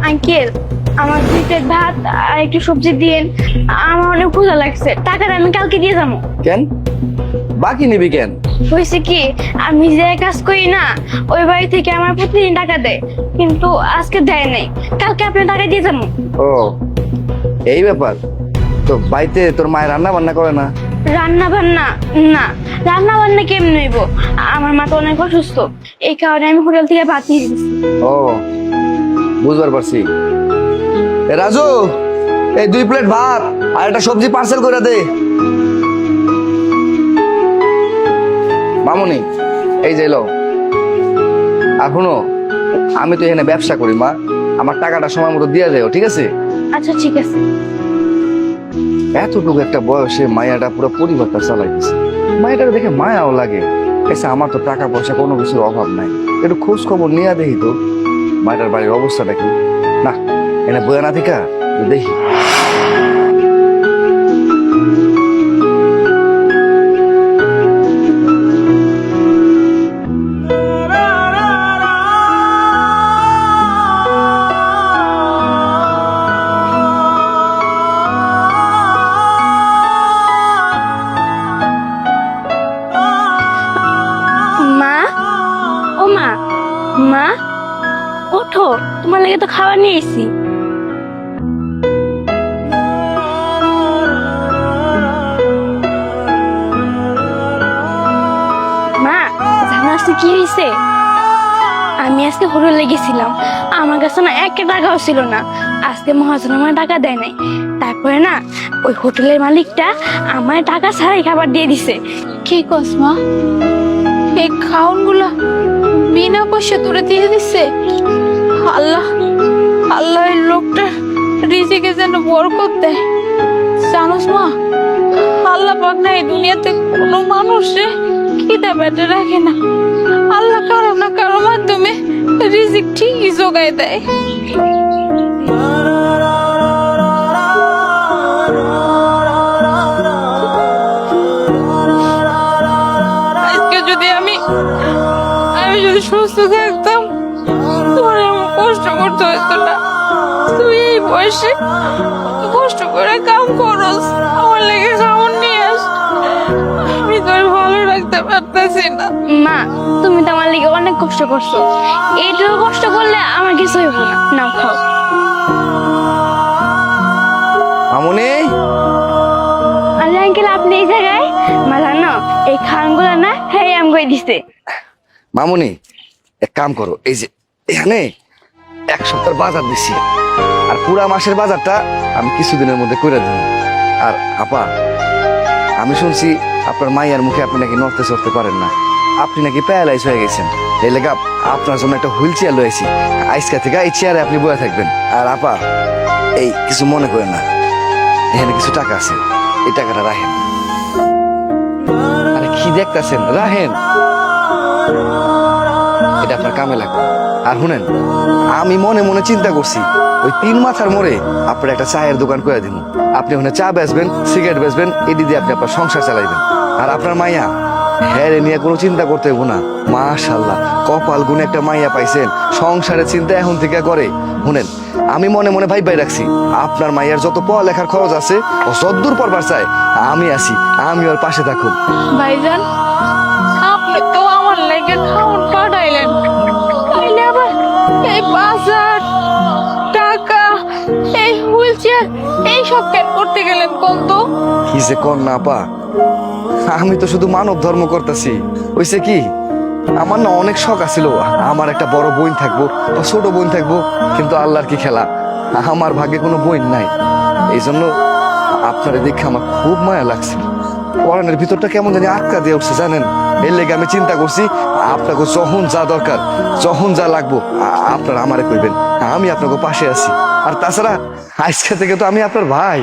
Uncle, আমার 2 plate ভাত আর একটু সবজি দিয়েন। আমার অনেক ক্ষুধা লাগছে, টাকাটা আমি কালকে দিয়ে যাবো। কেন বাকি নিবি কেন? হয়েছে কি, আমি যে কাজ করি না, ওই বাড়ি থেকে আমার প্রতিদিন টাকা দেয়, কিন্তু আজকে দেয় নাই। কালকে আপনার টাকা দিয়ে যাবো। ও এই ব্যাপার। তো বাড়িতে তোর মায়ের রান্না বান্না করে না? রান্না বান্না না, রান্না বান্না কেমন হইব? আমার মা তো অনেক অসুস্থ, এই কারণে আমি হোটেল থেকে ভাত নিয়ে দিচ্ছি। ও বুঝবার পারছি। এ রাজু, এই 2 প্লেট ভাত আর একটা সবজি পার্সেল করে দে। মামুনি এই যে এলো। এখনো আমি তো এখানে ব্যবসা করি মা, আমার টাকাটা সময় মতো দিয়ে যাও, ঠিক আছে? আচ্ছা ঠিক আছে। এতটুকু একটা বয়সে মায়াটা পুরো পরিবারটা চালাইতেছে, মায়াটাকে দেখে মায়াও লাগে। এসে আমার তো টাকা পয়সা কোনো কিছুর অভাব নাই, একটু খোঁজ খবর নিয়ে দেখি তো মায়ের বাড়ির অবস্থাটা কি। না এনে বয়া না থেকে দেখি। মা, ও মা, মা ওঠো, তোমার লাগে তো খাবার নিয়ে এসেছি। মা জানো আজকে কি হয়েছে? আমি আজকে হোটেলে গেছিলাম, আমার কাছে না 1 টাকাও ছিল না। আজকে মহাজন আমার টাকা দেয় নাই, তারপরে না ওই হোটেলের মালিকটা আমার টাকা ছাড়াই খাবার দিয়ে দিছে। কি কস মা? এই খাউন গুলা বিনা পয়সা তোরে দিয়ে দিচ্ছে? আল্লাহ, আল্লাহ এই লোকটা রিজিকে যেন বরকত দেয়। জানোস মা, আল্লাহ পাক না এই দুনিয়াতে কোনো মানুষে খিদা পেটে রাখে না। আল্লাহ কারো না কারো মাধ্যমে রিজিক ঠিকই জোগায় দেয়। আজকে যদি আমি যদি সুস্থ থাকতাম, তোমার এমন কষ্ট করতে হতো না। তুই এই বয়সে কষ্ট করে কাম করস, আমার লেগে খাওয়ার নিয়ে আস, আমি তোর ভালো রাখতে পারতেছি না। মা তুমি তো আমার লেগে অনেক কষ্ট করছো, এইটুকু কষ্ট করলে আমার কিছু হইব না, নাও খাও। মামুনি আরে আঙ্কেল, আপনি এই জায়গায়? মা জানো এই খানগুলো না হ্যাঁ আম করে দিছে। মামুনি এক কাম করো, এই যে এখানে 1 সপ্তাহ বাজার দিছি, আর পুরা মাসের বাজারটা আমি কিছুদিনের মধ্যে করে দিব। আর আপা, আমি শুনছি আপনার মাইয়ার মুখে আপনি নাকি নড়তে চড়তে পারেন না, আপনি নাকি প্যারালাইজ হয়ে গেছেন। এই লেগে আপনার জন্য একটা হুইল চেয়ার লয়েছি, আজকে থেকে এই চেয়ারে আপনি বসে থাকবেন। আর আপা এই কিছু মনে করেন না, এখানে কিছু টাকা আছে, এই টাকাটা রাখেন। আরে কি দেখতেছেন, রাখেন, এটা আপনার কামে লাগবে। আর শুনেন, আমি মনে মনে চিন্তা করছি ওই 3 মাথার মোড়ে আপনার একটা চায়ের দোকান করে দিব। আপনি ওখানে চা বেচবেন, সিগারেট বেচবেন, এটি দিয়ে আপনি আপনার সংসার চালাইবেন। আর আপনার মাইয়া, হ্যাঁ নিয়ে কোনো চিন্তা করতে হইব না। মাশাল্লাহ, কপাল গুনে একটা মাইয়া পাইছেন, সংসারের চিন্তা এখন থেকে করে। শুনেন, আমি মনে মনে ভাই রাখছি আপনার মাইয়ার যত পড়ালেখার খরচ আছে ও যদ্দূর পড়বার চায় আমি আছি, আমি ওর পাশে থাকুন। ভাইজান, আপনি তো আমার লেগে খাওয়ান পাঠাইলেন, তাইলে আবার এই বাজার, টাকা, এই হুইল চেয়ার, এই সব কেন করতে গেলেন কোন তো? কি যে কর না পা, আমি তো শুধু মানব ধর্ম করতেছি। হইছে কি, আমার না অনেক শখ আছিল আমার একটা বড় বোন থাকবো বা ছোট বোন থাকবো, কিন্তু আল্লাহর কি খেলা, আমার ভাগ্যে কোনো বোন নাই। এই জন্য আপনার দেখে আমার খুব মায়া লাগছে, পরানের ভিতরটা কেমন জানি আটকা দিয়ে উঠছে জানেন। এর লেগে আমি চিন্তা করছি আপনাকে যখন যা দরকার, যখন যা লাগবো আপনারা আমারে কইবেন, আমি আপনাকে পাশে আছি। আর তাছাড়া আজকে থেকে তো আমি আপনার ভাই।